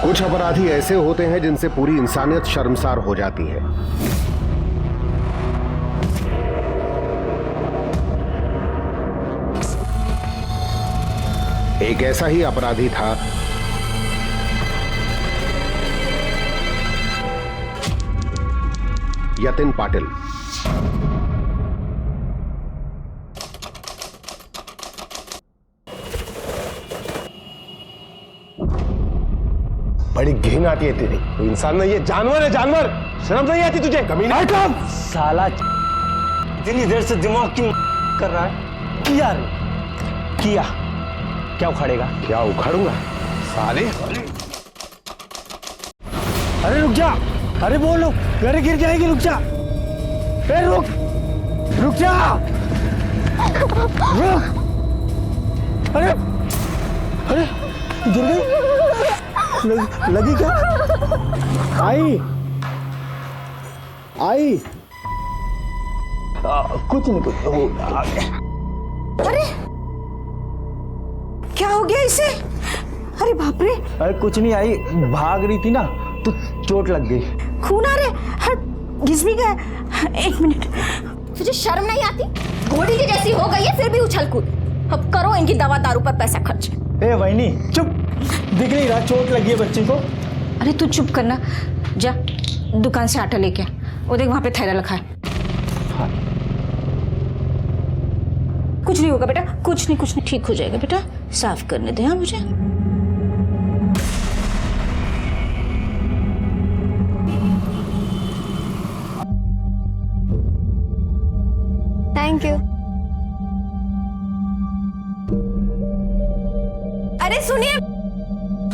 कुछ अपराधी ऐसे होते हैं जिनसे पूरी इंसानियत शर्मसार हो जाती है। एक ऐसा ही अपराधी था यतिन पाटिल। बड़ी घिन आती है तेरी। इंसान नहीं, ये जानवर है, जानवर। शर्म नहीं आती तुझे? कमीना साला इतनी देर से दिमाग क्यों कर रहा है? किया रे, किया क्या उखाड़ेगा? क्या उखाड़ूंगा साले? अरे रुक जा, अरे बोलो, घर गिर जाएगी, रुक जा। ए रुक, रुक जा, रुक। अरे अरे गिर गई, लगी क्या? आई आई कुछ नहीं, कुछ अरे क्या हो गया इसे? अरे बाप रे! अरे कुछ नहीं, आई भाग रही थी ना तो चोट लग गई। खून आ रहा है, घिस भी गया। एक मिनट, तुझे शर्म नहीं आती? घोड़ी की जैसी हो गई है फिर भी उछल कूद। अब करो इनकी दवा दारू पर पैसा खर्च। ए वहीनी चुप, दिख नहीं रहा चोट लगी है बच्चे को? अरे तू चुप करना, जा दुकान से आटा लेके आ। वो देख वहां पे थैला रखा है। हाँ। कुछ नहीं होगा बेटा, कुछ नहीं, ठीक हो जाएगा बेटा। साफ करने दे हाँ मुझे। Thank you. अरे सुनिए,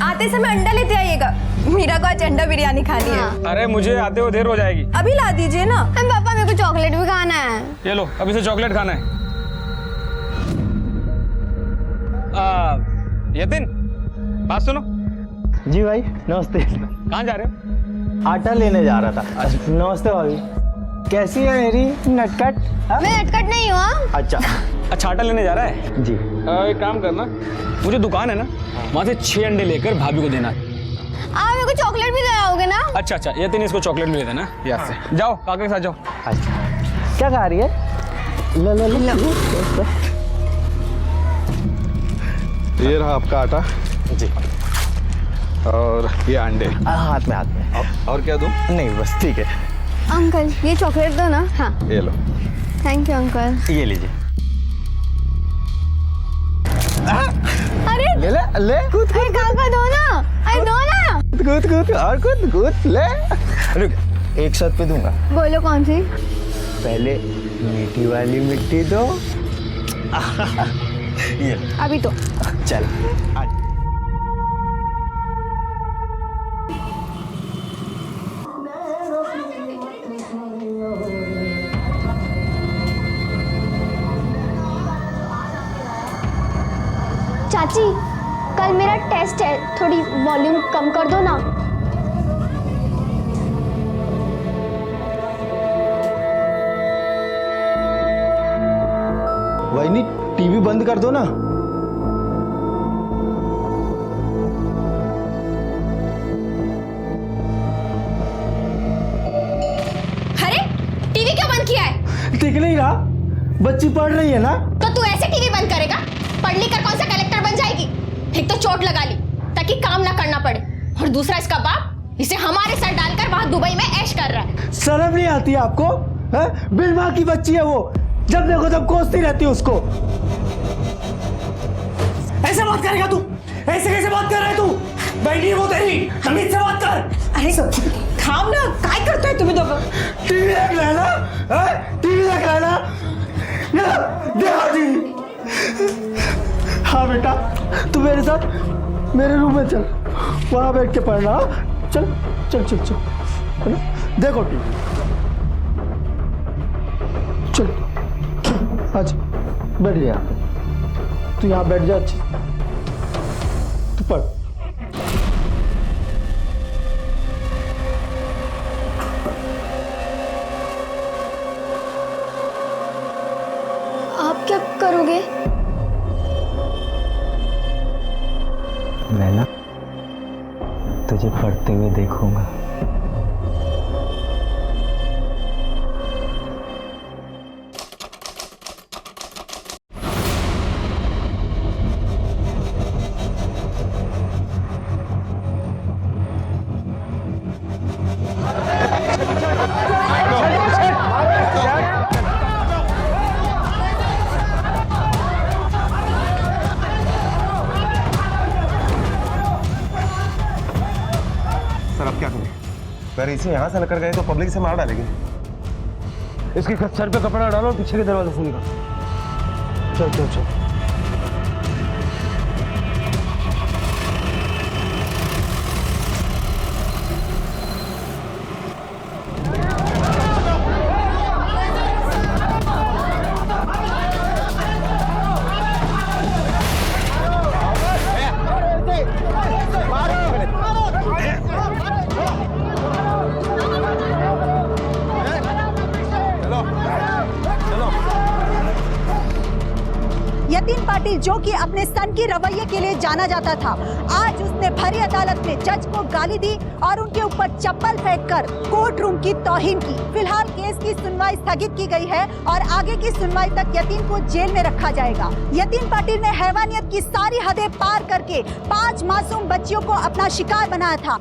आते समय अंडा लेते आइएगा। मीरा को आज अंडा बिरयानी खानी है। अरे मुझे आते हो देर हो जाएगी। अभी ला दीजिए ना। पापा मेरे को चॉकलेट भी खाना है। ये लो, अभी से चॉकलेट खाना है। यतिन, बात सुनो। जी भाई नमस्ते। कहाँ जा रहे हो? आटा लेने जा रहा था। नमस्ते भाभी, कैसी है मेरी नटखट? मैं नटखट नहीं हूँ। अच्छा अच्छा, आटा लेने जा रहा है जी। एक काम करना, मुझे दुकान है ना, वहाँ से 6 अंडे लेकर भाभी को देना। आप मेरे को चॉकलेट भी लाओगे ना? अच्छा अच्छा, यतिन इसको चॉकलेट भी दे देना याद से। जाओ काका के साथ जाओ। अच्छा क्या खा रही है? लो लो लो। ये रहा आपका आटा जी। और ये अंडे। हाथ में। और क्या दूं? नहीं बस ठीक है। अंकल ये चॉकलेट दो ना। हाँ ये लो। Thank you uncle. ये लीजिए। अरे ले ले कूद अरे काका दो ना, अरे दो ना। कूद और कूद ले। रुक, एक शर्त पे दूंगा। बोलो कौन सी? पहले मीठी वाली मिट्टी दो। ये अभी तो चल आ। चाची कल मेरा टेस्ट है, थोड़ी वॉल्यूम कम कर दो ना। वही नहीं, टीवी बंद कर दो ना। अरे टीवी क्यों बंद किया है? दिख नहीं रहा, बच्ची पढ़ रही है ना। तो तू ऐसे टीवी बंद करेगा? पढ़ लिख कर कौन सा कलेक्टर बन जाएगी? एक तो चोट लगा ली ताकि काम ना करना पड़े, और दूसरा इसका बाप इसे हमारे सर डालकर वहां दुबई में ऐश कर रहा है। शर्म नहीं आती आपको? बिन माँ की बच्ची है वो, जब देखो तब कोसती रहती है उसको। ऐसे बात करेगा तू? ऐसे कैसे बात कर रहा है तू? बैठी है वो तेरी, तमीज से बात कर। अरे थाम ना, काय करतोय तुम्ही दोघं? टीवी देख रहा है ना? टीवी देख रहा है ना? देखो जी। हाँ बेटा, तू मेरे साथ मेरे रूम में चल, वहां बैठ के पढ़ना। चल चल चल चल, है ना? देखो टीवी। चल आज बैठ जा, तू यहाँ बैठ जा, अच्छी तू पढ़। आप क्या करोगे? मैं ना तुझे पढ़ते हुए देखूंगा। सर अब क्या करें? अगर इसे यहाँ से लेकर गए तो पब्लिक से मार डालेगी। इसके सर पे कपड़ा डालो और पीछे के दरवाजे से निकालो। चल चल चल। यतीन पाटिल, जो कि अपने सन की रवैये के लिए जाना जाता था, आज उसने भरी अदालत में जज को गाली दी और उनके ऊपर चप्पल फेंककर कोर्ट रूम की तौहीन की। फिलहाल केस की सुनवाई स्थगित की गई है और आगे की सुनवाई तक यतीन को जेल में रखा जाएगा। यतीन पाटिल ने हैवानियत की सारी हदें पार करके 5 मासूम बच्चियों को अपना शिकार बनाया था।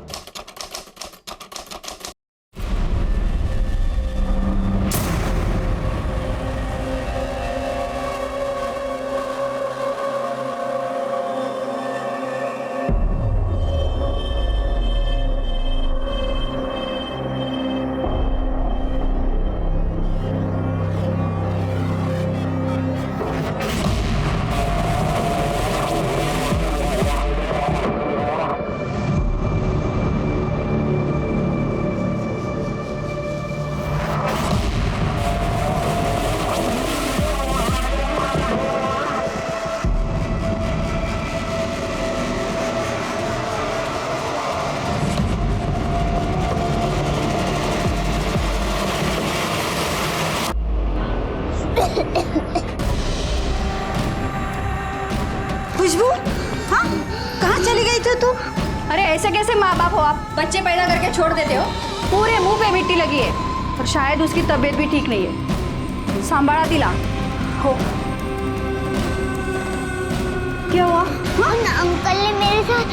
खुशबू, हाँ कहाँ चली गई थी तू? अरे ऐसे कैसे माँ बाप हो आप? बच्चे पैदा करके छोड़ देते हो। पूरे मुंह पे मिट्टी लगी है और शायद उसकी तबीयत भी ठीक नहीं है। सांभड़ा दिला हो। क्या हुआ? हाँ? अंकल ने मेरे साथ।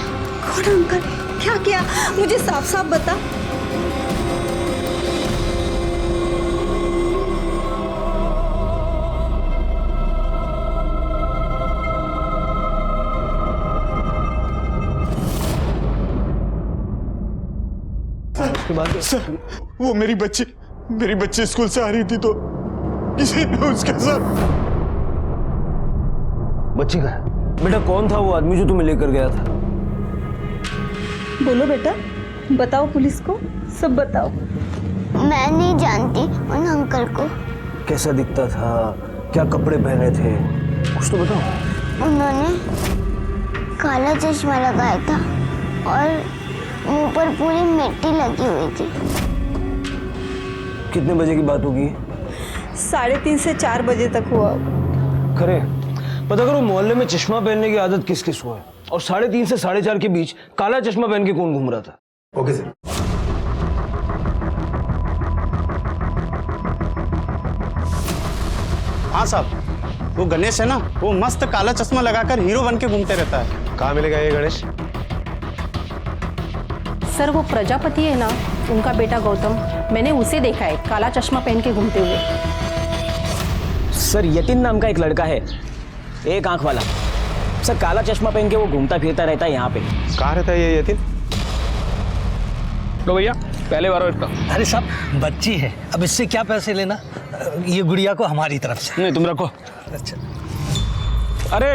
कौन अंकल? क्या किया? मुझे साफ साफ बता। सर, वो मेरी बच्ची स्कूल से आ रही थी तो किसी ने उसके साथ। बच्ची का बेटा कौन था वो आदमी जो तुम्हें लेकर गया था? बोलो बेटा, बताओ पुलिस को, सब बताओ। मैं नहीं जानती उन अंकल को। कैसा दिखता था, क्या कपड़े पहने थे, कुछ तो बताओ। उन्होंने काला चश्मा लगाया था और मुंह पर पूरी मिट्टी लगी हुई थी। कितने बजे की बात होगी? 3:30 से 4 बजे तक हुआ। खरे पता करो मोहल्ले में चश्मा पहनने की आदत किस किस को है, और 3:30 से 4:30 के बीच काला चश्मा पहन के कौन घूम रहा था? Okay sir. हाँ साहब, वो गणेश है ना, वो मस्त काला चश्मा लगाकर हीरो बन के घूमते रहता है। कहाँ मिलेगा ये गणेश? सर वो प्रजापति है ना, उनका बेटा गौतम, मैंने उसे देखा है काला चश्मा पहन के घूमते हुए। सर यतीन नाम का एक लड़का है, एक आंख वाला। सर काला चश्मा पहन के वो घूमता फिरता रहता है यहाँ पे। कहाँ रहता है ये यतीन? तो भैया पहले बार इसका। अरे साहब बच्ची है, अब इससे क्या पैसे लेना, ये गुड़िया को हमारी तरफ से। नहीं तुम रखो। अच्छा। अरे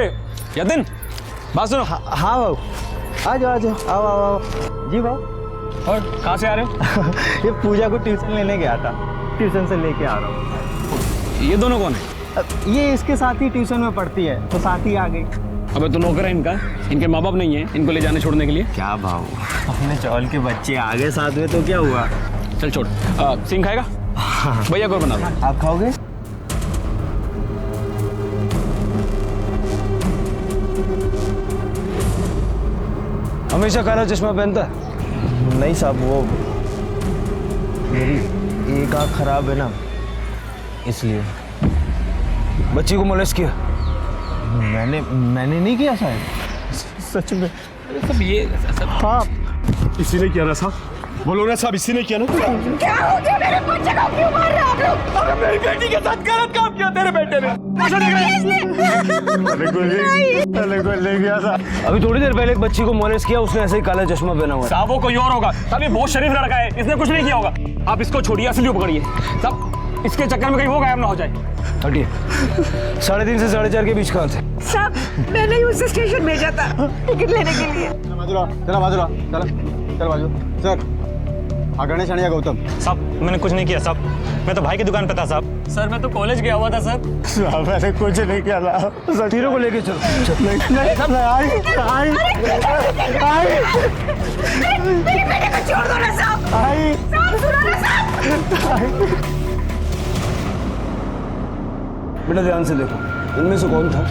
यतीन बात सुनो। हाँ बाबू, आ जाओ आओ आओ आओ। जी बाबू। और कहाँ से आ रहे हो? ये पूजा को ट्यूशन लेने गया था, ट्यूशन से लेके आ रहा हूँ। ये दोनों कौन है? ये इसके साथ ही ट्यूशन में पढ़ती है, तो साथ ही आ गई। अबे तो नौकर है इनका, इनके माँ बाप नहीं है इनको ले जाने छोड़ने के लिए। क्या भाव, अपने चौल के बच्चे आ गए साथ में तो क्या हुआ। चल छोड़। सिंह खाएगा? भैया को बना दो। आप खाओगे? हमेशा काला चश्मा पहनता है? नहीं साहब, वो मेरी एक आँख खराब है ना, इसलिए। बच्ची को मोलेस्ट किया? मैंने नहीं किया साहब, सच में। सब ये सब हाँ, इसी ने किया ना साहब, बोलो ना साहब, इसी ने किया ना। क्या हो गया मेरे बच्चे को, क्यों मार रहे हो आप लोग? अरे मेरी बेटी के साथ गलत काम किया तेरे बेटे ने। ले गया था। अभी थोड़ी देर पहले एक बच्ची को मोलेस्ट किया, उसने ऐसे ही काला चश्मा पहना हुआ है। साहब वो कोई और होगा, साहब ये बहुत शरीफ लड़का है, इसने कुछ नहीं किया होगा। आप इसको छोड़िए, असली को पकड़िए साहब, इसके चक्कर में कहीं वो गायब ना हो जाए। हटिए। 3:30 से 4:30 के बीच कहाँ थे? साहब मैंने ही उसे स्टेशन भेजा था टिकट लेने के लिए। चला बाजूला, चल बाजू। सर गणेश आणि गौतम। साहब मैंने कुछ नहीं किया साहब, मैं तो भाई की दुकान पे था साहब। सर मैं तो कॉलेज गया हुआ था सर। साहब मैंने कुछ नहीं किया था। तीनों को लेके चलो। मेरे बेटे को छोड़ दो ना साहब। साहब सुनो ना साहब। बेटा ध्यान से देखो, इनमें से कौन था?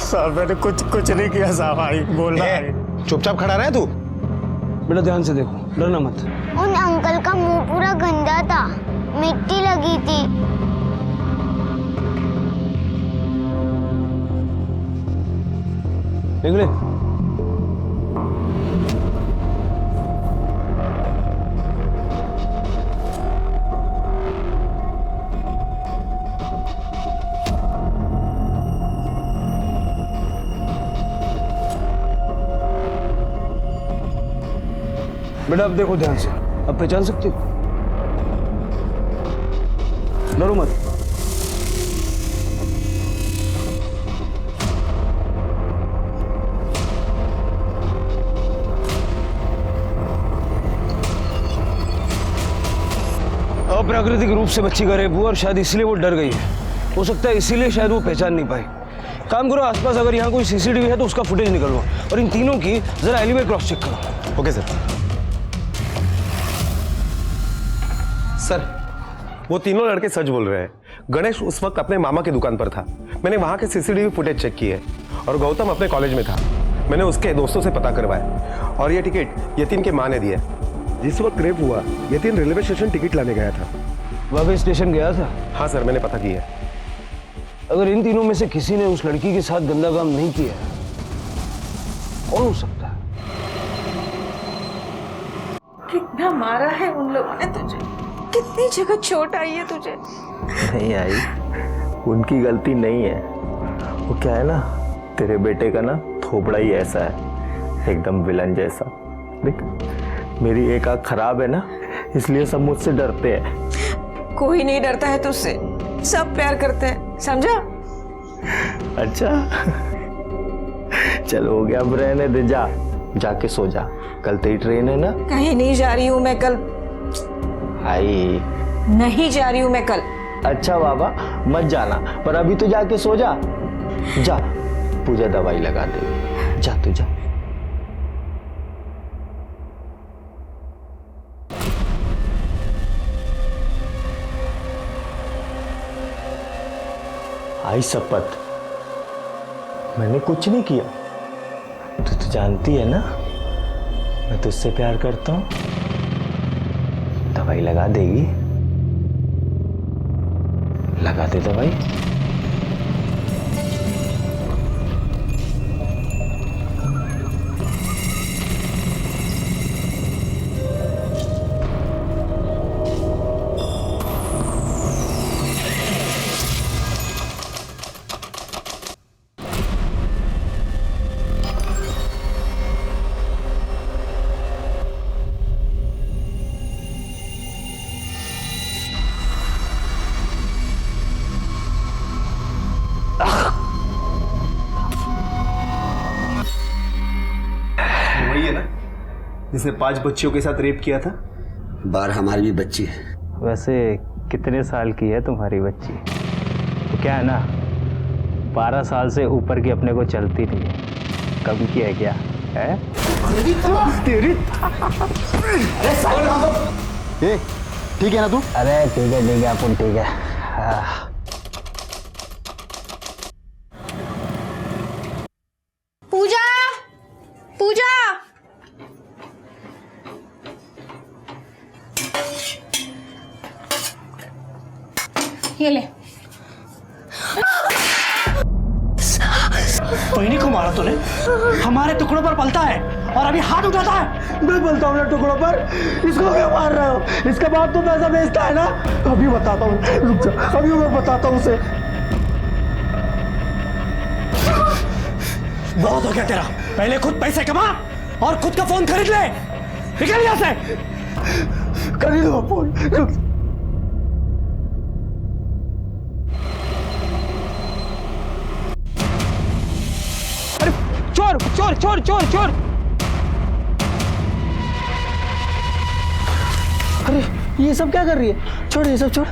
साहब मैंने कुछ नहीं किया साहब, आई बोल रहा है। चुपचाप खड़ा रहे तू। बेटा ध्यान से देखो, डरना मत। उन अंकल का मुंह पूरा गंदा था, मिट्टी लगी थी। निकले। बेटा अब देखो ध्यान से, अब पहचान सकते हो? डरो मत। अप्राकृतिक रूप से बच्ची का रेप हुआ और शायद इसलिए वो डर गई है। हो सकता है इसीलिए शायद वो पहचान नहीं पाई। काम करो, आसपास अगर यहाँ कोई सीसीटीवी है तो उसका फुटेज निकलवाओ और इन तीनों की जरा एलिवे क्रॉस चेक करो। Okay sir. सर वो तीनों लड़के सच बोल रहे हैं। गणेश उस वक्त अपने मामा की दुकान पर था, मैंने वहां के सीसीटीवी फुटेज चेक किए, और गौतम अपने कॉलेज में था, मैंने उसके दोस्तों से पता करवाया, और ये टिकट यतीन के माँ ने दिया। जिस वक्त रेप हुआ यतीन रेलवे स्टेशन टिकट लाने गया था। वापस स्टेशन गया था? हाँ सर, मैंने पता किया। अगर इन तीनों में से किसी ने उस लड़की के साथ गंदा काम नहीं किया, कौन हो सकता है? कितना मारा है उन लोगों ने तुझे, कितनी जगह चोट आई है तुझे। नहीं आई, उनकी गलती नहीं है। वो क्या है ना, तेरे बेटे का ना थोपड़ा ही ऐसा है, एकदम विलन जैसा। देख मेरी एक आँख खराब है ना, इसलिए सब मुझसे डरते हैं। कोई नहीं डरता है तुझसे, सब प्यार करते हैं, समझा? अच्छा चल हो गया, अब रहने दे, जाके सो जा, कल तेरी ट्रेन है ना। कहीं नहीं जा रही हूँ मैं कल। आई नहीं जा रही हूँ मैं कल। अच्छा बाबा मत जाना, पर अभी तो जाके सो जा। जा पूजा दवाई लगा दे, जा तू जा। आई शपथ, मैंने कुछ नहीं किया। तू तो जानती है ना मैं तुझसे प्यार करता हूँ। दवाई लगा देगी? लगा दे दवाई। वही है ना जिसने 5 बच्चियों के साथ रेप किया था? बार हमारी भी बच्ची है। वैसे कितने साल की है तुम्हारी बच्ची? तो क्या है ना, 12 साल से ऊपर की अपने को चलती नहीं है। कम की है क्या है? तेरी ठीक है ना तू? अरे ठीक है अपन ठीक है। पूजा ये ले। बहनी को मारा तूने, हमारे टुकड़ों पर पलता है और अभी हाथ उठाता है। मैं पलता हूँ ना टुकड़ों पर, इसको क्यों मार रहे हो? इसके बाद तो पैसा बेचता है ना। अभी बताता हूँ, रुक जा, अभी मैं बताता हूँ उसे। बहुत हो गया तेरा, पहले खुद पैसे कमा और खुद का फोन खरीद ले। निकल यहाँ से, खरीदो फोन। रुक। चोर चोर चोर चोर चोर! अरे ये सब क्या कर रही है? छोड़ ये सब, छोड़।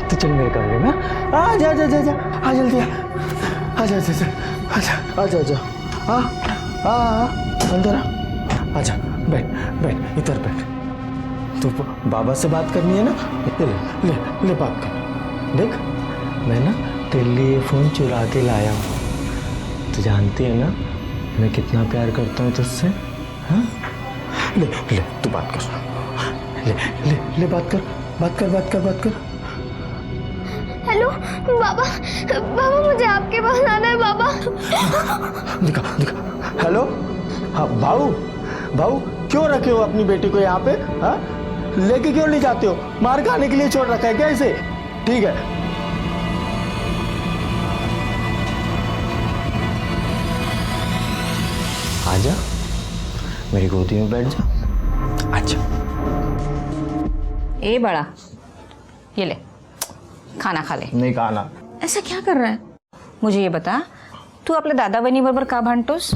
तो चल मेरे कमरे में, आ जा जा जा जा, आ जल्दी आ, आ जा जा जा, आ जा जा, आ आ अंदर आ, आजा, बैठ बैठ, इधर बैठ। तो बाबा से बात करनी है ना, ले ले ले बात कर। देख मैं ना तेरे लिए फ़ोन चुरा के लाया हूँ। तो जानती है ना मैं कितना प्यार करता हूँ तुझसे। हाँ ले ले तू बात कर, ले ले ले बात कर, बात कर, बात कर, बात कर। हेलो बाबा, बाबा मुझे आपके पास आना है बाबा। दिखा दिखा। हेलो हाँ भाऊ, भाऊ क्यों रखे हो अपनी बेटी को यहाँ पे? हाँ लेके क्यों ले जाते हो? मार खाने के लिए छोड़ रखा है क्या इसे? ठीक है आजा, मेरी गोदी में बैठ जा। अच्छा ए बड़ा, ये ले खाना खा ले। नहीं खाना। ऐसा क्या कर रहा है? मुझे ये बता, तू अपने दादा बनी बराबर का भांटोस?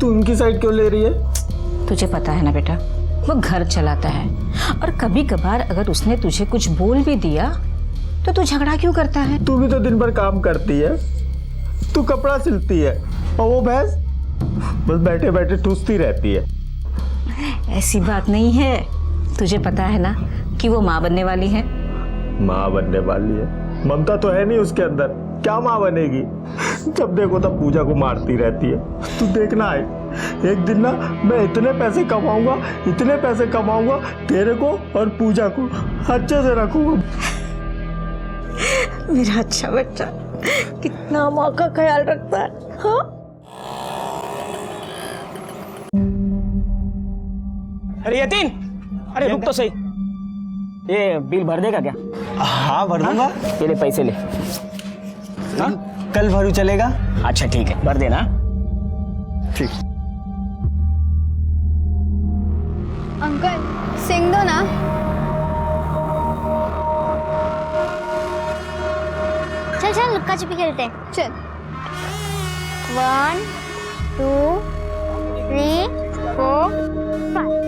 तू उनकी साइड क्यों ले रही है? तुझे पता है ना बेटा, वो घर चलाता है और कभी कभार अगर उसने तुझे कुछ बोल भी दिया तो तू झगड़ा क्यों करता है? तू भी तो दिन भर काम करती है, तू कपड़ा सिलती है और वो भैंस बस बैठे बैठे ठूसती रहती है। ऐसी बात नहीं है, तुझे पता है ना कि वो माँ बनने वाली है। माँ बनने वाली है? ममता तो है नहीं उसके अंदर, क्या माँ बनेगी? जब देखो तब पूजा को मारती रहती है। तू देखना है, एक दिन ना मैं इतने पैसे कमाऊंगा, इतने पैसे कमाऊंगा, तेरे को और पूजा को अच्छे से रखूंगा। मेरा अच्छा बच्चा कितना माँ का ख्याल रखता है। हाँ? अरे यतीन, अरे रुक तो सही, ये बिल भर देगा क्या? हाँ भर दूंगा। तेरे पैसे ले। हाँ कल भरू चलेगा? अच्छा ठीक है, भर देना। ठीक। अंकल सिंग दो ना। चल चल लुक्का छिपी खेलते हैं, चल। 1 2 3 4 5।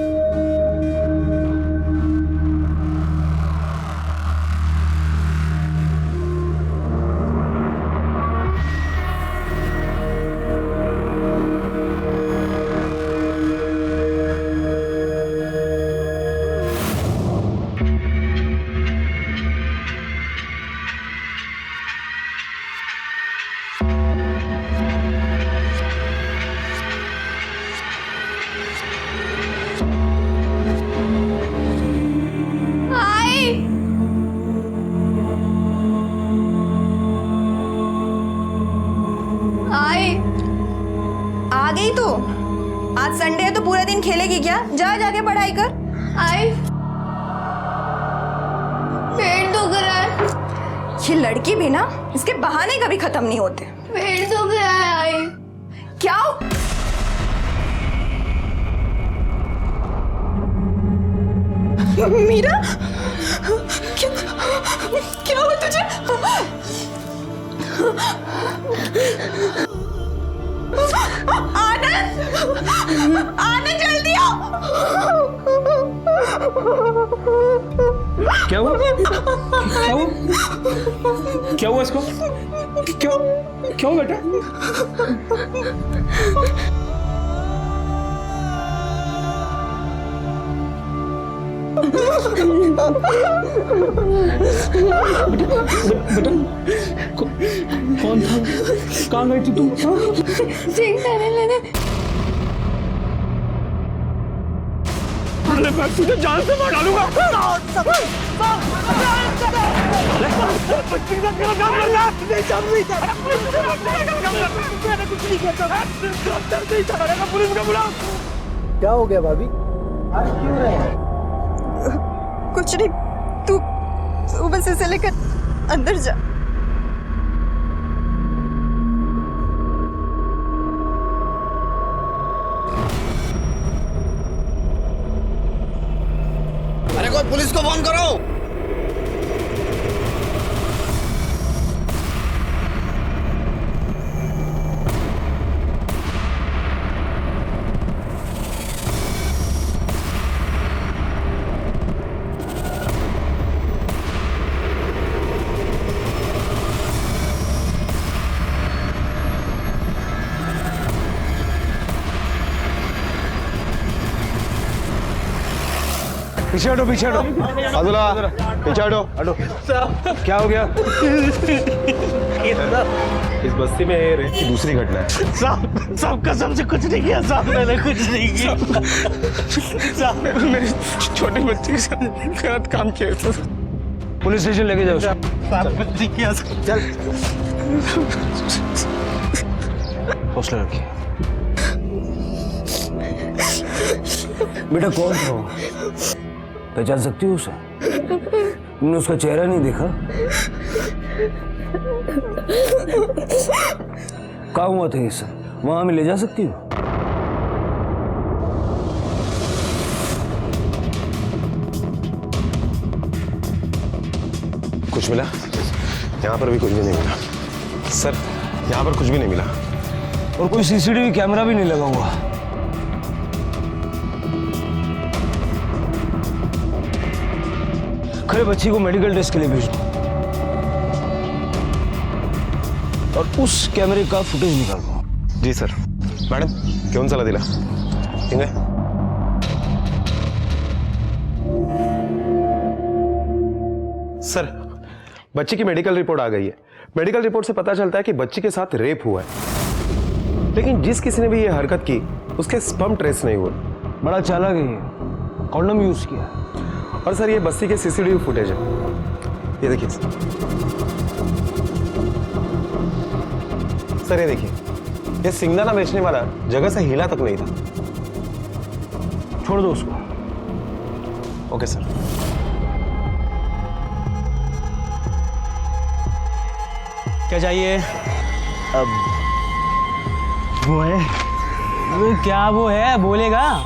आ गई तो आज संडे है तो पूरा दिन खेलेगी क्या? जा जाके पढ़ाई कर। आई पेट दुख रहा है। ये लड़की भी ना, इसके बहाने कभी खत्म नहीं होते। पेट दुख रहा है। आई क्या? मीरा क्या, क्या हुआ तुझे? आनंद, आनंद जल्दी आओ। क्या हुआ? क्या हुआ? क्या हुआ इसको? क्यों क्यों बेटा? बेटा कौन था? कहाँ गई थी तुम? चिंता नहीं लेने। छोड़ ले, मैं तुझे जान से मार डालूंगा। क्या हो गया भाभी? आज क्यों रहे हैं? कुछ नहीं, तू बस इसे लेकर अंदर जा। अरे कोई पुलिस को फोन करो। पीछे हटो, पीछे हटो। अब्दुल्ला, पीछे हटो। क्या हो गया? इस बस्ती में रेप की दूसरी घटना है। साहब कसम से कुछ नहीं किया साहब, मैंने कुछ नहीं किया साहब। मेरी छोटी बच्ची के साथ गलत काम किया। पुलिस स्टेशन लेके जाओ। साहब कुछ नहीं किया। चल हौसला रखिए। बेटा कौन था वो? पहचान सकती हो उसे? तुमने उसका चेहरा नहीं देखा? कहाँ हुआ था ये सब? वहां हमें ले जा सकती हो? कुछ मिला? यहाँ पर भी कुछ भी नहीं मिला सर, यहाँ पर कुछ भी नहीं मिला। और कोई सीसीटीवी कैमरा भी नहीं लगा हुआ। खरे बच्ची को मेडिकल टेस्ट के लिए भेज दो और उस कैमरे का फुटेज निकाल दो। जी सर। मॅडम घेऊन चला तिला। इंगे सर, बच्ची की मेडिकल रिपोर्ट आ गई है। मेडिकल रिपोर्ट से पता चलता है कि बच्ची के साथ रेप हुआ है, लेकिन जिस किसी ने भी ये हरकत की उसके स्पर्म ट्रेस नहीं हुए। बड़ा चालाक है, कॉन्डम यूज किया। और सर ये बस्ती के सीसीटीवी फुटेज है, ये देखिए सर, ये देखिए, ये सिंगदाना बेचने वाला जगह से हिला तक नहीं था। छोड़ दो उसको। Okay sir. क्या चाहिए? अब वो है, वो क्या वो है, बोलेगा?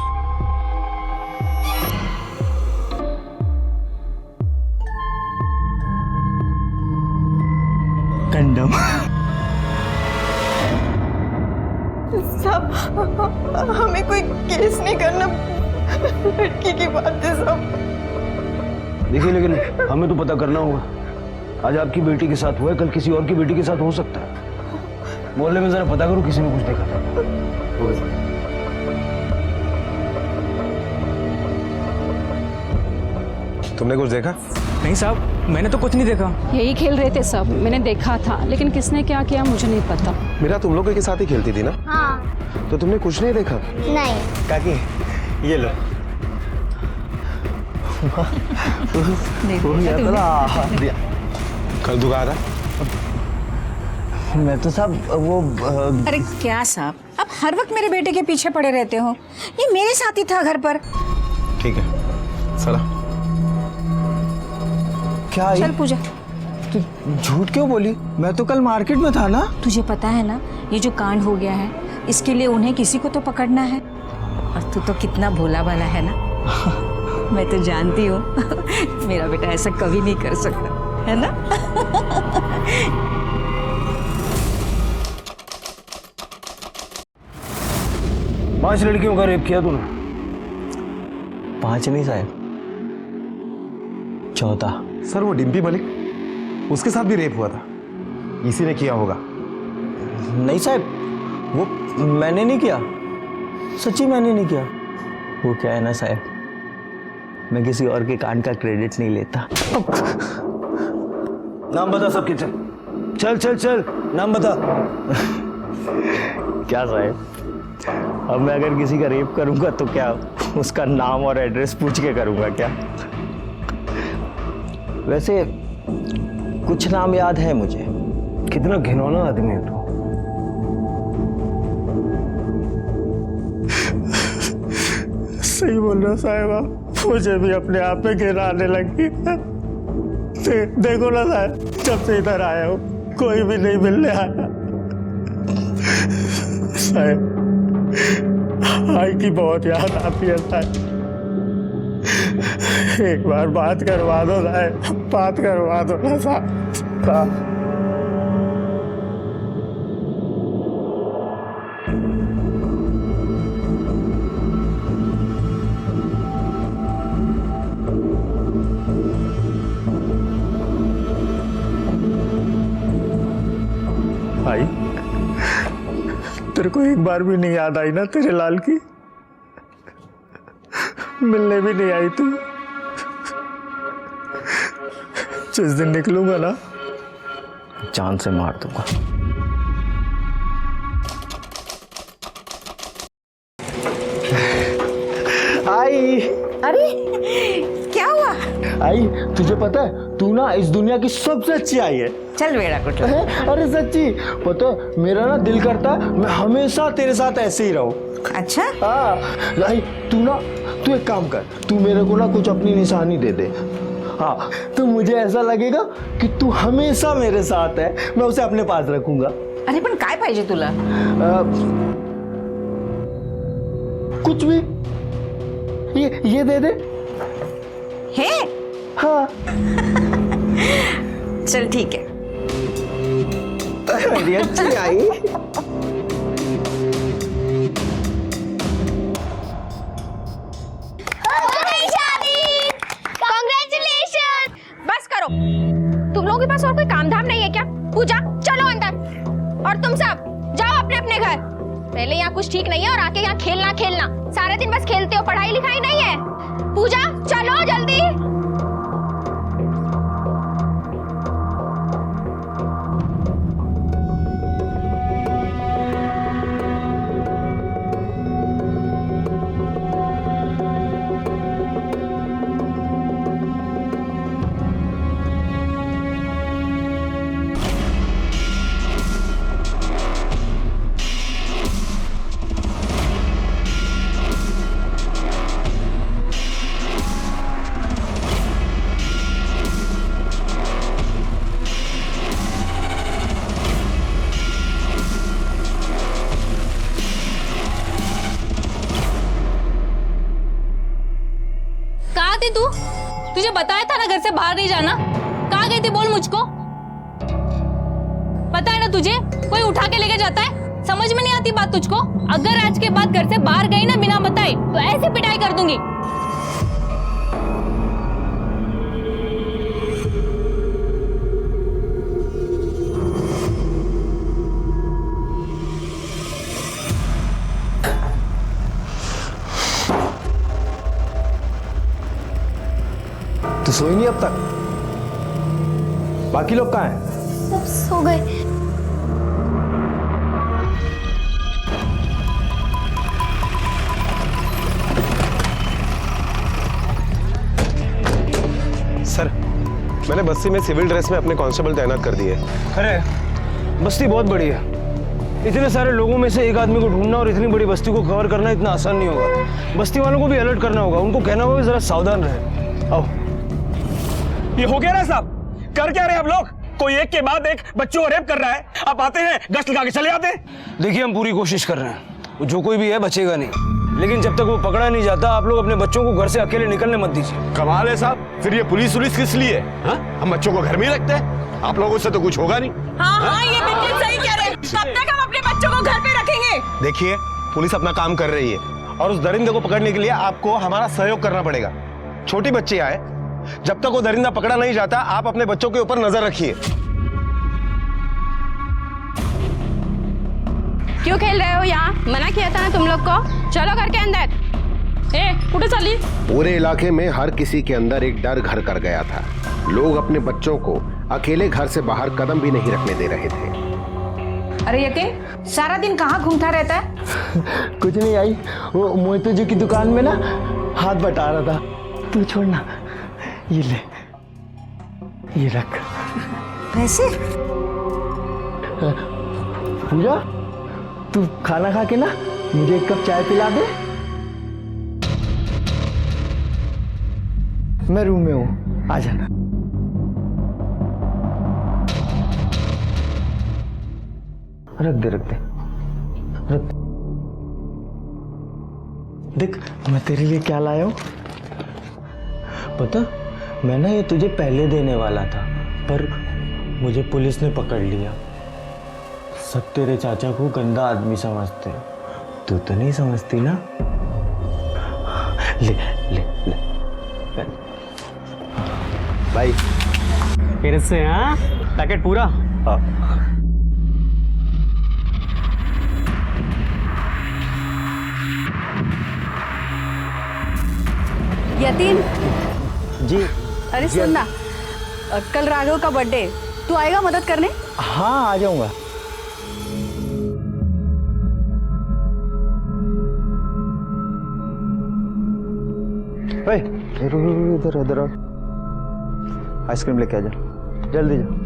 कंडम। साहब हमें कोई केस नहीं करना, लड़की की बात है साहब। देखिए लेकिन हमें तो पता करना होगा। आज आपकी बेटी के साथ हुआ है, कल किसी और की बेटी के साथ हो सकता है। मोहल्ले में जरा पता करो, किसी ने कुछ देखा था। तुमने कुछ देखा? नहीं साहब, मैंने तो कुछ नहीं देखा। यही खेल रहे थे सब, मैंने देखा था, लेकिन किसने क्या किया मुझे नहीं पता। मेरा तुम लोगों के साथ ही खेलती थी ना? हाँ। तो तुमने कुछ नहीं देखा? नहीं। काकी ये लो। कल दुआ था। मैं तो साहब वो अरे क्या साहब, आप हर वक्त मेरे बेटे के पीछे पड़े रहते हो। ये मेरे साथ ही था घर पर। ठीक है चला। क्या चल पूजा। तू झूठ क्यों बोली? मैं तो कल मार्केट में था ना। तुझे पता है ना, ये जो कांड हो गया है इसके लिए उन्हें किसी को तो पकड़ना है। और तू तो कितना भोला भाला है ना। मैं तो जानती हूँ मेरा बेटा ऐसा कभी नहीं कर सकता, है ना? 5 लड़कियों का रेप किया तूने? 5 नहीं साहब, 14। सर वो डिम्पी मलिक, उसके साथ भी रेप हुआ था, इसी ने किया होगा। नहीं साहब, वो मैंने नहीं किया, सच्ची मैंने नहीं किया। वो क्या है ना साहब, मैं किसी और के कांड का क्रेडिट नहीं लेता। नाम बता सबके। चल चल चल चल, नाम बता। क्या साहब, अब मैं अगर किसी का रेप करूंगा तो क्या उसका नाम और एड्रेस पूछ के करूंगा क्या? वैसे कुछ नाम याद है मुझे। कितना घिनौना आदमी है तू। सही बोल रहा साहिबा, मुझे भी अपने आप में घिन आने लगी। देखो ना साहब, जब से इधर आया हूँ कोई भी नहीं मिलने आया। साहब आई की बहुत याद आती है साहब, एक बार बात करवा दो साहब, बात करवा दो ना साहब। आई तेरे को एक बार भी नहीं याद आई ना तेरे लाल की? मिलने भी नहीं आई तू? जिस दिन निकलूंगा ना जान से मार दूंगा। आई, अरे क्या हुआ? आई तुझे पता है तू ना इस दुनिया की सबसे अच्छी आई है। चल बेड़ा कुछ। अरे सच्ची पता है, मेरा ना दिल करता है मैं हमेशा तेरे साथ ऐसे ही रहूं। अच्छा? हाँ आई तू एक काम कर, तू मेरे को ना कुछ अपनी निशानी दे दे। हाँ तो मुझे ऐसा लगेगा कि तू हमेशा मेरे साथ है, मैं उसे अपने पास रखूंगा। अरे पण काय पाहिजे तुला? कुछ भी, ये दे दे। है? हाँ चल ठीक है। मेरी अच्छी आई। बस करो, तुम लोगों के पास और कोई काम धाम नहीं है क्या? पूजा चलो अंदर, और तुम सब जाओ अपने अपने घर। पहले यहाँ कुछ ठीक नहीं है और आके यहाँ खेलना सारे दिन बस खेलते हो, पढ़ाई लिखाई नहीं है। पूजा चलो जल्दी। तू तुझे बताया था ना घर से बाहर नहीं जाना, कहाँ गई थी बोल मुझको? पता है ना तुझे, कोई उठा के लेके जाता है, समझ में नहीं आती बात तुझको? अगर आज के बाद घर से बाहर गई ना बिना बताए तो ऐसे पिटाई कर दूंगी। तू सोई नहीं अब तक? बाकी लोग कहाँ हैं? सब सो गए। सर मैंने बस्ती में सिविल ड्रेस में अपने कांस्टेबल तैनात कर दिए। अरे बस्ती बहुत बड़ी है, इतने सारे लोगों में से एक आदमी को ढूंढना और इतनी बड़ी बस्ती को कवर करना इतना आसान नहीं होगा। बस्ती वालों को भी अलर्ट करना होगा, उनको कहना होगा जरा सावधान रहे। आओ। ये हो गया ना साहब, कर क्या रहे हैं आप लोग? कोई एक के बाद एक बच्चों को रेप कर रहा है, आप आते हैं गश्त लगा के चले आते हैं। देखिए हम पूरी कोशिश कर रहे हैं, जो कोई भी है बचेगा नहीं, लेकिन जब तक वो पकड़ा नहीं जाता आप लोग अपने बच्चों को घर से अकेले निकलने मत दीजिए। कमाल है साहब, फिर ये पुलिस किस लिए? हाँ? हम बच्चों को घर में ही रखते हैं, आप लोगों से तो कुछ होगा नहीं। हाँ, ये बिल्कुल सही कह रहे हैं। कब तक हम अपने बच्चों को घर पे रखेंगे? देखिए पुलिस अपना काम कर रही है और उस दरिंदे को पकड़ने के लिए आपको हमारा सहयोग करना पड़ेगा। छोटी बच्ची आए, जब तक वो दरिंदा पकड़ा नहीं जाता आप अपने बच्चों के ऊपर नजर रखिए। क्यों खेल रहे हो यहाँ? मना किया था ना तुम लोग को, चलो घर के अंदर। कुठे चली? पूरे इलाके में हर किसी के अंदर एक डर घर कर गया था। लोग अपने बच्चों को अकेले घर से बाहर कदम भी नहीं रखने दे रहे थे। अरे यतीन, सारा दिन कहाँ घूमता रहता है? कुछ नहीं आई, वो मोहितो जी की दुकान में ना हाथ बटा रहा था। तू छोड़ना, ये ले, ये रख। वैसे पूजा, तू खाना खा के ना मुझे एक कप चाय पिला दे। मैं रूम में हूँ, आ जाना। रख दे रख दे रख दे। देख मैं तेरे लिए क्या लाया हूँ पता? मैं ना ये तुझे पहले देने वाला था, पर मुझे पुलिस ने पकड़ लिया। सब तेरे चाचा को गंदा आदमी समझते, तू तो नहीं समझती ना? ले ले ले भाई फिर से हाँ पैकेट पूरा। हाँ। यतीन जी। अरे सुन ना, कल राघव का बर्थडे, तू आएगा मदद करने? हाँ आ जाऊंगा। इधर इधर आइसक्रीम लेके आ जा, जल्दी जा।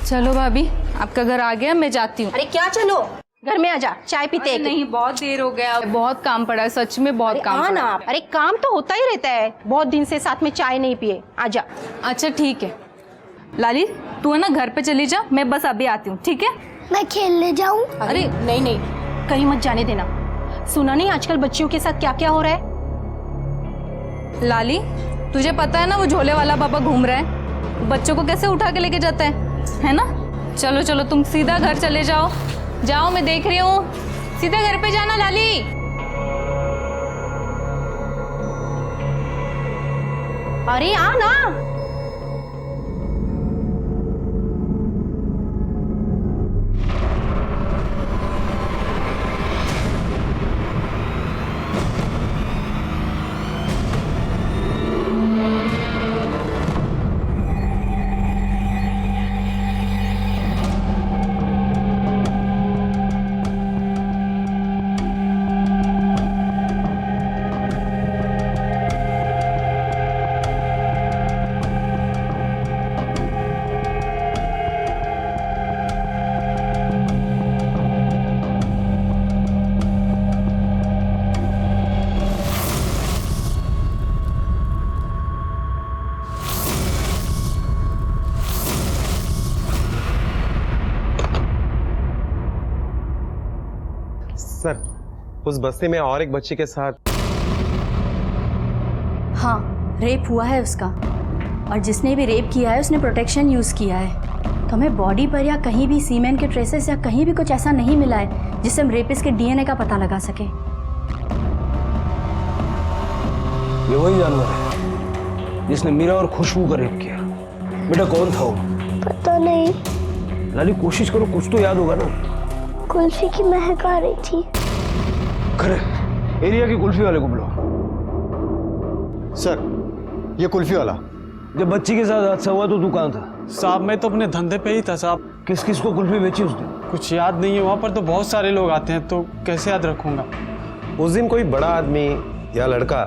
चलो भाभी, आपका घर आ गया, मैं जाती हूँ। अरे क्या चलो, घर में आ जा, चाय पीते हैं। नहीं, बहुत देर हो गया, बहुत काम पड़ा है, सच में बहुत काम पड़ा है। अरे काम तो होता ही रहता है, बहुत दिन से साथ में चाय नहीं पिए, आजा। अच्छा ठीक है लाली, तू है ना घर पे चली जा, मैं बस अभी आती हूँ, ठीक है? मैं खेलने जाऊँ? अरे नहीं नहीं, कहीं मत जाने देना। सुना नहीं आजकल बच्चियों के साथ क्या क्या हो रहा है? लाली, तुझे पता है ना वो झोले वाला बाबा घूम रहा है, बच्चों को कैसे उठा के लेके जाता है ना? चलो चलो तुम सीधा घर चले जाओ, जाओ, मैं देख रही हूँ, सीधा घर पे जाना लाली। अरे आ ना। सर, उस बस्ती में और एक बच्ची के साथ। हाँ, रेप हुआ है उसका, और जिसने भी रेप किया है उसने प्रोटेक्शन यूज किया है। तो हमें बॉडी पर या कहीं भी सीमेंट के ट्रेसेस या कहीं भी कुछ ऐसा नहीं मिला है जिससे हम रेपिस्ट के डीएनए का पता लगा सके। ये वही जानवर है जिसने मीरा और खुशबू का रेप किया। बेटा कौन था वो? पता नहीं। लाली कोशिश करो, कुछ तो याद होगा ना। कुल्फी की महक आ रही थी। खरे एरिया की कुल्फी वाले को बुलाओ। सर, ये कुल्फी वाला। जब बच्ची के साथ हादसा हुआ तो तू कहाँ था? साहब मैं तो अपने धंधे पे ही था साहब। किस किस को कुल्फी बेची उस दिन? कुछ याद नहीं है, वहाँ पर तो बहुत सारे लोग आते हैं, तो कैसे याद रखूंगा। उस दिन कोई बड़ा आदमी या लड़का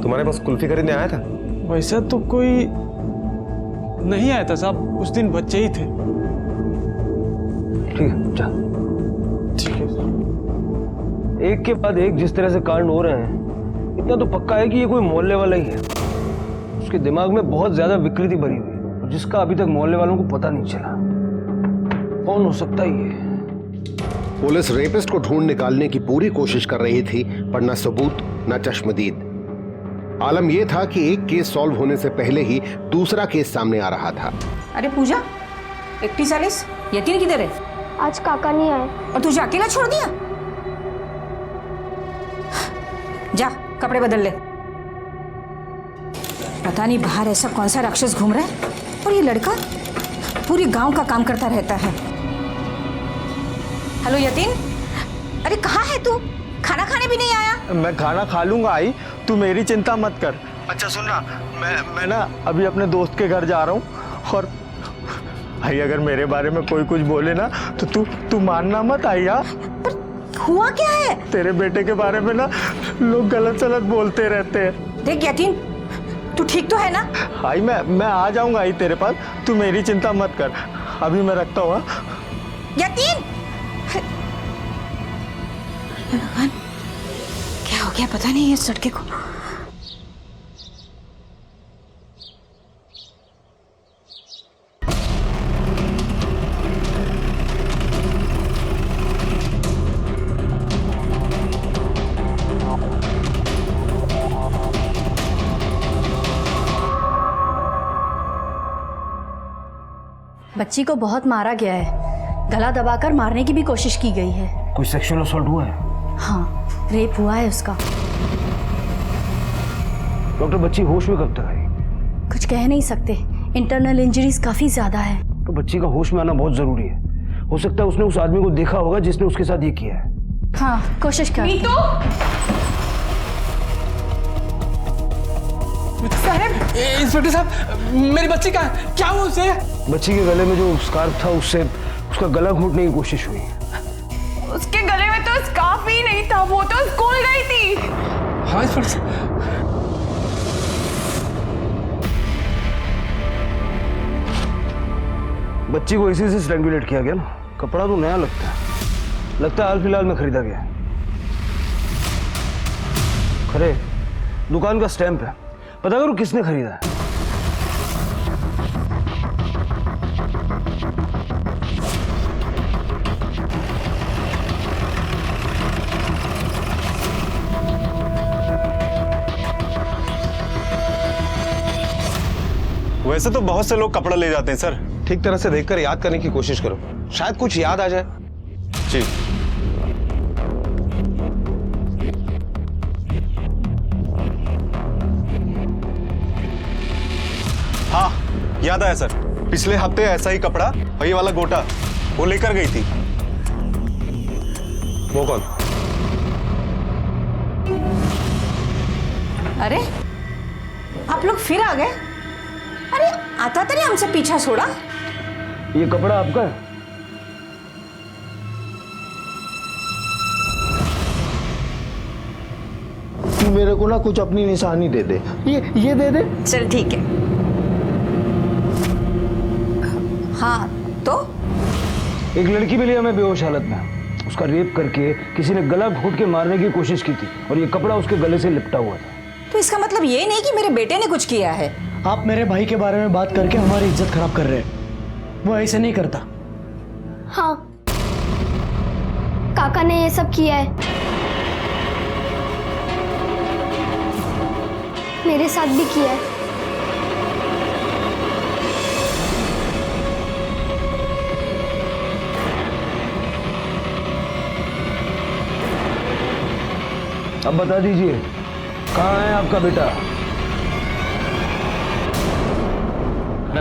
तुम्हारे पास कुल्फी खरीदने आया था? वैसा तो कोई नहीं आया था साहब, उस दिन बच्चे ही थे। ठीक है जा। ठीक है सर। एक के बाद एक जिस तरह से कांड हो रहे हैं, इतना तो पक्का है कि ये कोई मोहल्ले वाला ही है। उसके दिमाग में बहुत ज्यादा विकृति भरी हुई है, जिसका अभी तक मोहल्ले वालों को पता नहीं चला। कौन हो सकता है ये? पुलिस रेपिस्ट को ढूंढ निकालने की पूरी कोशिश कर रही थी, पर न सबूत न चश्मदीद। आलम यह था कि एक केस सॉल्व होने से पहले ही दूसरा केस सामने आ रहा था। अरे पूजा, 41 यतीन किधर है? आज काका नहीं आए। और तुझे अकेला छोड़ दिया? जा कपड़े बदल ले। पता नहीं बाहर ऐसा कौन सा राक्षस घूम रहा है, और ये लड़का पूरे गांव का काम करता रहता है। हेलो यतीन, अरे कहाँ है तू? खाना खाने भी नहीं आया? मैं खाना खा लूंगा आई, तू मेरी चिंता मत कर। अच्छा सुन ना, मैं ना अभी अपने दोस्त के घर जा रहा हूँ, और भाई अगर मेरे बारे में कोई कुछ बोले ना तो तू मानना मत आई। यार हुआ क्या है? तेरे बेटे के बारे में ना लोग गलत सलत बोलते रहते हैं। देख यतीन, तू ठीक तो है ना? आई मैं आ जाऊंगा आई तेरे पास, तू मेरी चिंता मत कर। अभी मैं रखता हूँ। यतीन, भगवान क्या हो गया पता नहीं इस लड़के को। बच्ची को बहुत मारा गया है, गला दबाकर मारने की भी कोशिश की गई है। कोई सेक्सुअल असॉल्ट हुआ है? हाँ, रेप हुआ है उसका। डॉक्टर, बच्ची होश में कब तक आई? कुछ कह नहीं सकते, इंटरनल इंजरीज काफी ज्यादा है। तो बच्ची का होश में आना बहुत जरूरी है। हो सकता है उसने उस आदमी को देखा होगा जिसने उसके साथ ये किया है। हाँ, कोशिश कर। नीतू, इंस्पेक्टर साहब, मेरी बच्ची का क्या हुआ उसे? बच्ची के गले में जो स्कार्फ था उससे उसका गला घोटने की कोशिश हुई। उसके गले में तो स्कार्फ ही नहीं था, वो तो स्कूल गई थी। हाँ इंस्पेक्टर साहब। बच्ची को इसी से स्ट्रैंगुलेट किया गया ना। कपड़ा तो नया लगता है हाल फिलहाल में खरीदा गया। खरे दुकान का स्टैंप है, पता करो किसने खरीदा है। वैसे तो बहुत से लोग कपड़ा ले जाते हैं सर। ठीक तरह से देखकर याद करने की कोशिश करो, शायद कुछ याद आ जाए। जी। हाँ याद आया सर, पिछले हफ्ते ऐसा ही कपड़ा वही वाला गोटा वो लेकर गई थी। वो कौन? अरे आप लोग फिर आ गए? अरे आता तो नहीं हमसे पीछा छोड़ा। ये कपड़ा आपका है? तू मेरे को ना कुछ अपनी निशानी दे दे, ये दे दे। चल ठीक है। हाँ तो एक लड़की मिली हमें बेहोश हालत में, उसका रेप करके किसी ने गला घोट के मारने की कोशिश की थी और ये कपड़ा उसके गले से लिपटा हुआ था। तो इसका मतलब ये नहीं कि मेरे बेटे ने कुछ किया है। आप मेरे भाई के बारे में बात करके हमारी इज्जत खराब कर रहे हैं, वो ऐसे नहीं करता। हाँ, काका ने ये सब किया है, मेरे साथ भी किया है। अब बता दीजिए कहाँ है आपका बेटा?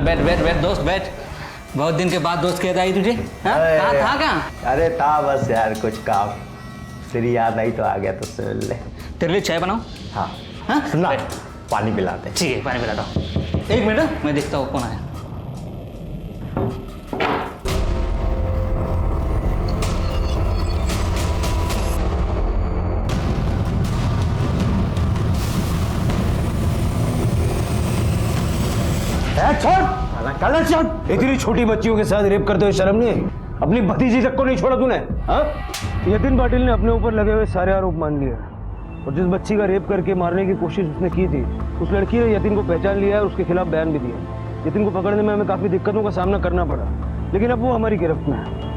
बैठ दोस्त बैठ। बहुत दिन के बाद दोस्त याद आई तुझे? कहाँ था कहाँ? अरे था बस यार कुछ काम, तेरी याद आई तो आ गया तो सुन ले। तेरे लिए चाय बनाऊं? हाँ सुना, पानी पिलाते। ठीक है, पानी पिलाता हूँ। एक मिनट, मैं देखता हूँ कौन आया। इतनी छोटी बच्चियों के साथ रेप करते हुए शर्म नहीं आई? अपनी भतीजी तक को नहीं छोड़ा तूने? हाँ, यतीन पाटिल ने अपने ऊपर लगे हुए सारे आरोप मान लिए और जिस बच्ची का रेप करके मारने की कोशिश उसने की थी उस लड़की ने यतीन को पहचान लिया है और उसके खिलाफ बयान भी दिया। यतीन को पकड़ने में हमें काफी दिक्कतों का सामना करना पड़ा, लेकिन अब वो हमारी गिरफ्त में है।